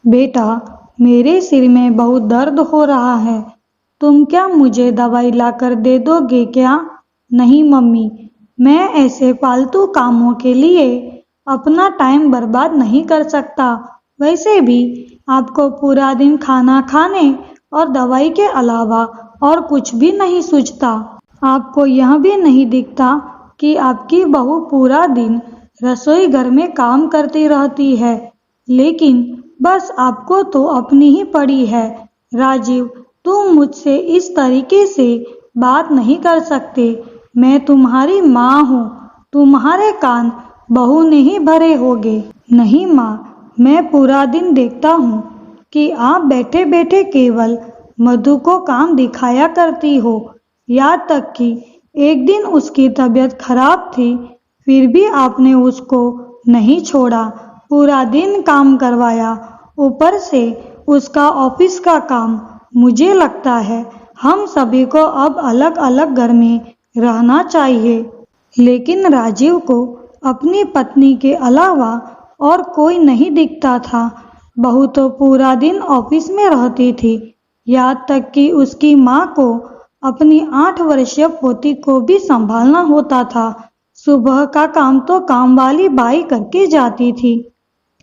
बेटा, मेरे सिर में बहुत दर्द हो रहा है। तुम क्या मुझे दवाई लाकर दे दोगे क्या? नहीं मम्मी, मैं ऐसे फालतू कामों के लिए अपना टाइम बर्बाद नहीं कर सकता। वैसे भी आपको पूरा दिन खाना खाने और दवाई के अलावा और कुछ भी नहीं सूझता। आपको यह भी नहीं दिखता कि आपकी बहू पूरा दिन रसोई घर में काम करती रहती है, लेकिन बस आपको तो अपनी ही पड़ी है। राजीव, तुम मुझसे इस तरीके से बात नहीं कर सकते। मैं तुम्हारी माँ हूँ, तुम्हारे कान बहू ने ही भरे होंगे। नहीं माँ, मैं पूरा दिन देखता हूँ कि आप बैठे बैठे केवल मधु को काम दिखाया करती हो। यहाँ तक कि एक दिन उसकी तबीयत खराब थी, फिर भी आपने उसको नहीं छोड़ा, पूरा दिन काम करवाया, ऊपर से उसका ऑफिस का काम। मुझे लगता है हम सभी को अब अलग अलग घर में रहना चाहिए। लेकिन राजीव को अपनी पत्नी के अलावा और कोई नहीं दिखता था। बहू तो पूरा दिन ऑफिस में रहती थी, यहाँ तक कि उसकी माँ को अपनी 8 वर्षीय पोती को भी संभालना होता था। सुबह का काम तो काम वाली बाई करके जाती थी,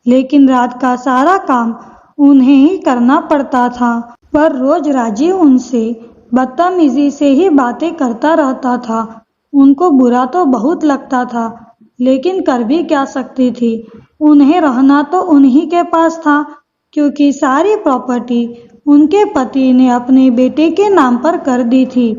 लेकिन रात का सारा काम उन्हें ही करना पड़ता था। पर रोज राजीव उनसे बदतमीजी से ही बातें करता रहता था। उनको बुरा तो बहुत लगता था, लेकिन कर भी क्या सकती थी। उन्हें रहना तो उन्हीं के पास था, क्योंकि सारी प्रॉपर्टी उनके पति ने अपने बेटे के नाम पर कर दी थी।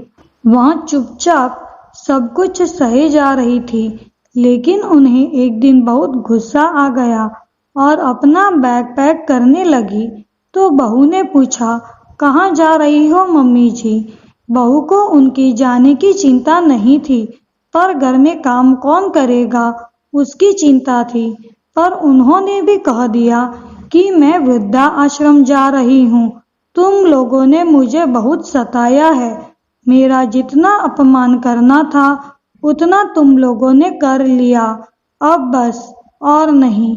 वह चुपचाप सब कुछ सहे जा रही थी, लेकिन उन्हें एक दिन बहुत गुस्सा आ गया और अपना बैग पैक करने लगी तो बहू ने पूछा, कहाँ जा रही हो मम्मी जी? बहू को उनकी जाने की चिंता नहीं थी, पर घर में काम कौन करेगा उसकी चिंता थी। पर उन्होंने भी कह दिया कि मैं वृद्धा आश्रम जा रही हूँ। तुम लोगों ने मुझे बहुत सताया है। मेरा जितना अपमान करना था उतना तुम लोगों ने कर लिया। अब बस और नहीं।